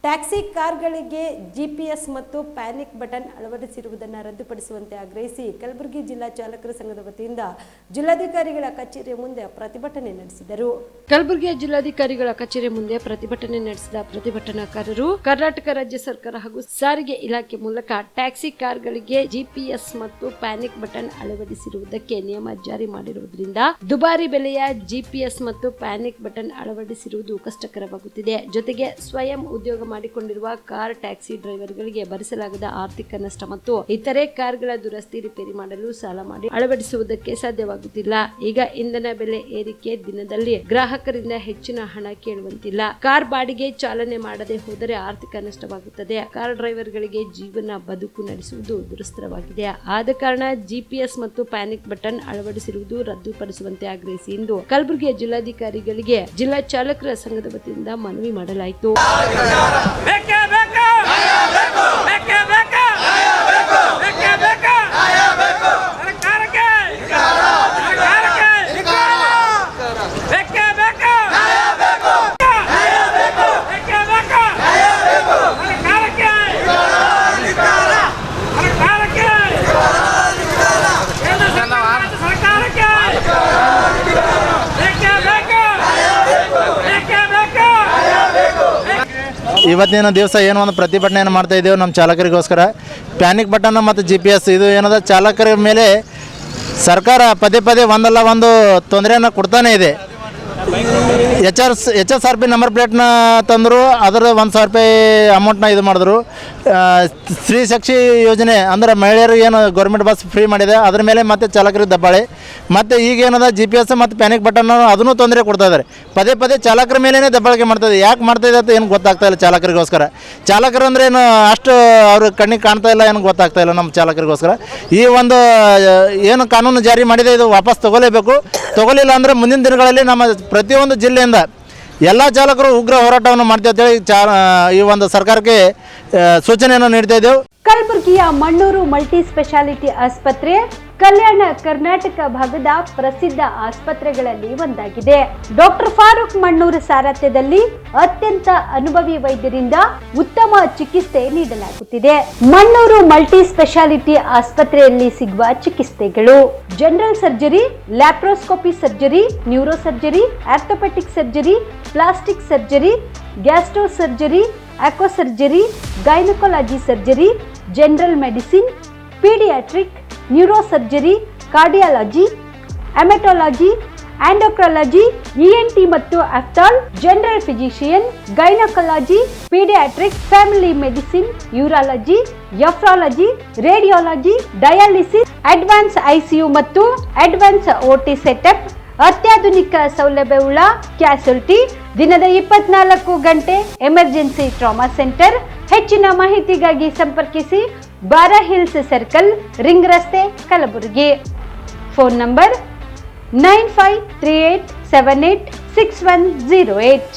Taxi ಕಾರ್ಗಳಿಗೆ GPS ಮತ್ತು panic button ಅಳವಡಿಸಿರುವುದನ್ನು ರದ್ದುಪಡಿಸುವಂತೆ ಆಗ್ರಹಿಸಿ ಕಲಬುರಗಿ ಜಿಲ್ಲಾ ಚಾಲಕರ ಸಂಘದ ವತಿಯಿಂದ ಜಿಲ್ಲಾಧಿಕಾರಿಗಳ ಕಚೇರಿಯ ಮುಂದೆ ಪ್ರತಿಭಟನೆ ನಡೆಸಿದರು. ಕಲಬುರಗಿಯ ಜಿಲ್ಲಾಧಿಕಾರಿಗಳ ಕಚೇರಿ ಮುಂದೆ ಪ್ರತಿಭಟನೆ ನಡೆಸಿದ ಪ್ರತಿಭಟನಾಕಾರರು ಕರ್ನಾಟಕ ರಾಜ್ಯ ಸರ್ಕಾರ ಹಾಗೂ ಸಾರಿಗೆ ಇಲಾಖೆ ಮೂಲಕ ಟ್ಯಾಕ್ಸಿ ಕಾರ್ಗಳಿಗೆ ಜಿಪಿಎಸ್ ಮತ್ತು ಪ್ಯಾನಿಕ್ ಬಟನ್ ಅಳವಡಿಸಿರುವುದಕ್ಕೆ ನಿಯಮ ಜಾರಿ ಮಾಡಿರುವುದರಿಂದ ದುಬಾರಿ ಬೆಲೆಯ ಜಿಪಿಎಸ್ ಮತ್ತು ಪ್ಯಾನಿಕ್ ಬಟನ್ ಅಳವಡಿಸಿರುವುದು ಕಷ್ಟಕರವಾಗುತ್ತಿದೆ. ಜೊತೆಗೆ ಸ್ವಯಂ ಉದ್ಯೋಗ ಮಾಡಿಕೊಂಡಿರುವ ಕಾರ್ ಟ್ಯಾಕ್ಸಿ ಡ್ರೈವರ್ಗಳಿಗೆ ಭರಿಸಲಾಗದ ಆರ್ಥಿಕ ನಷ್ಟ ಮತ್ತು ಇತರೆ ಕಾರ್ಗಳ ದುರಸ್ತಿ ರಿಪೇರಿ ಮಾಡಲು ಸಾಲ ಮಾಡಿ ಅಳವಡಿಸುವುದಕ್ಕೆ ಸಾಧ್ಯವಾಗುತ್ತಿಲ್ಲ. ಈಗ ಇಂಧನ ಬೆಲೆ ಏರಿಕೆ ದಿನದಲ್ಲಿ ಗ್ರಾಹಕರಿಂದ ಹೆಚ್ಚಿನ ಹಣ ಕೇಳುವಂತಿಲ್ಲ. ಕಾರ್ ಬಾಡಿಗೆ ಚಾಲನೆ ಮಾಡದೆ ಹೋದರೆ ಆರ್ಥಿಕ ನಷ್ಟವಾಗುತ್ತದೆ. ಕಾರ್ ಡ್ರೈವರ್ಗಳಿಗೆ ಜೀವನ ಬದುಕು ನಡೆಸುವುದು ದುರಸ್ತರವಾಗಿದೆ. ಆದ ಕಾರಣ ಜಿಪಿಎಸ್ ಮತ್ತು ಪ್ಯಾನಿಕ್ ಬಟನ್ ಅಳವಡಿಸಿರುವುದು ರದ್ದುಪಡಿಸುವಂತೆ ಆಗ್ರಹಿಸಿ ಎಂದು ಕಲಬುರಗಿಯ ಜಿಲ್ಲಾಧಿಕಾರಿಗಳಿಗೆ ಜಿಲ್ಲಾ ಚಾಲಕರ ಸಂಘದ ವತಿಯಿಂದ ಮನವಿ ಮಾಡಲಾಯಿತು. ಇವತ್ತಿನ ದಿವಸ ಏನೋ ಒಂದು ಪ್ರತಿಭಟನೆಯನ್ನು ಮಾಡ್ತಾ ಇದ್ದೇವೆ ನಮ್ಮ ಚಾಲಕರಿಗೋಸ್ಕರ. ಪ್ಯಾನಿಕ್ ಬಟನ್ ಮತ್ತು GPS ಇದು ಏನದ ಚಾಲಕರ ಮೇಲೆ ಸರ್ಕಾರ ಪದೇ ಪದೇ ಒಂದಲ್ಲ ಒಂದು ತೊಂದರೆಯನ್ನು ಕೊಡ್ತಾನೆ ಇದೆ. HSRP ನಂಬರ್ ಪ್ಲೇಟ್ನ ತಂದರು, ಅದರ 1,000 ರೂಪಾಯಿ ಅಮೌಂಟ್ನ ಇದು ಮಾಡಿದ್ರು. ಸ್ತ್ರೀ ಶಕ್ತಿ ಯೋಜನೆ ಅಂದರೆ ಮಹಿಳೆಯರಿಗೆ ಏನು ಗೌರ್ಮೆಂಟ್ ಬಸ್ ಫ್ರೀ ಮಾಡಿದೆ, ಅದ್ರ ಮೇಲೆ ಮತ್ತೆ ಚಾಲಕರಿಗೆ ದಬ್ಬಾಳಿ. ಮತ್ತು ಈಗೇನದ GPS ಮತ್ತು ಪ್ಯಾನಿಕ್ ಬಟನ್ ಅದನ್ನು ತೊಂದರೆ ಕೊಡ್ತಾ ಇದ್ದಾರೆ. ಪದೇ ಪದೇ ಚಾಲಕರ ಮೇಲೇ ದಬ್ಬಾಳಿಕೆ ಮಾಡ್ತಾಯಿದೆ. ಯಾಕೆ ಮಾಡ್ತಾಯಿದೆ ಅಂತ ಏನು ಗೊತ್ತಾಗ್ತಾ ಇಲ್ಲ ಚಾಲಕರಿಗೋಸ್ಕರ. ಚಾಲಕರು ಅಂದರೆ ಏನು ಅಷ್ಟು ಅವ್ರ ಕಣ್ಣಿಗೆ ಕಾಣ್ತಾ ಇಲ್ಲ, ಏನು ಗೊತ್ತಾಗ್ತಾ ಇಲ್ಲ ನಮ್ಮ ಚಾಲಕರಿಗೋಸ್ಕರ. ಈ ಒಂದು ಏನು ಕಾನೂನು ಜಾರಿ ಮಾಡಿದೆ ಇದು ವಾಪಸ್ ತಗೊಳ್ಳೇಬೇಕು. ತಗೊಳ್ಳಿಲ್ಲ ಅಂದರೆ ಮುಂದಿನ ದಿನಗಳಲ್ಲಿ ನಮ್ಮ ಪ್ರತಿಯೊಂದು ಜಿಲ್ಲೆಯಿಂದ ಎಲ್ಲ ಚಾಲಕರು ಉಗ್ರ ಹೋರಾಟವನ್ನು ಮಾಡ್ತೀವಿ ಅಂತೇಳಿ ಈ ಒಂದು ಸರ್ಕಾರಕ್ಕೆ ಸೂಚನೆಯನ್ನು ನೀಡ್ತಾ ಇದ್ದೇವೆ. ಕಲಬುರಗಿಯ ಮಣ್ಣೂರು ಮಲ್ಟಿ ಸ್ಪೆಷಾಲಿಟಿ ಆಸ್ಪತ್ರೆ ಕಲ್ಯಾಣ ಕರ್ನಾಟಕ ಭಾಗದ ಪ್ರಸಿದ್ಧ ಆಸ್ಪತ್ರೆಗಳಲ್ಲಿ ಒಂದಾಗಿದೆ. ಡಾಕ್ಟರ್ ಫಾರೂಕ್ ಮಣ್ಣೂರು ಸಾರಥ್ಯದಲ್ಲಿ ಅತ್ಯಂತ ಅನುಭವಿ ವೈದ್ಯರಿಂದ ಉತ್ತಮ ಚಿಕಿತ್ಸೆ ನೀಡಲಾಗುತ್ತಿದೆ. ಮಣ್ಣೂರು ಮಲ್ಟಿ ಸ್ಪೆಷಾಲಿಟಿ ಆಸ್ಪತ್ರೆಯಲ್ಲಿ ಸಿಗುವ ಚಿಕಿತ್ಸೆಗಳು: general surgery, laparoscopy surgery, neuro surgery, orthopaedic surgery, plastic surgery, gastro surgery, ಆಕ್ವಾ surgery, gynaecology surgery, general medicine, paediatric, neuro surgery, cardiology, haematology, endocrinology, ENT ಮತ್ತು ophthal, general physician, gynaecology, paediatric, family medicine, urology, nephrology, radiology, dialysis, advance ICU ಮತ್ತು advance OT setup, ಅತ್ಯಾಧುನಿಕ ಸೌಲಭ್ಯವುಳ್ಳ ಕ್ಯಾಸುಲಿಟಿ, ದಿನದ 24 ಗಂಟೆ emergency trauma centre. ಹೆಚ್ಚಿನ ಮಾಹಿತಿಗಾಗಿ ಸಂಪರ್ಕಿಸಿ ಬಾರಾ hills circle, ring ರಸ್ತೆ, ಕಲಬುರಗಿ. Phone number 9538786108.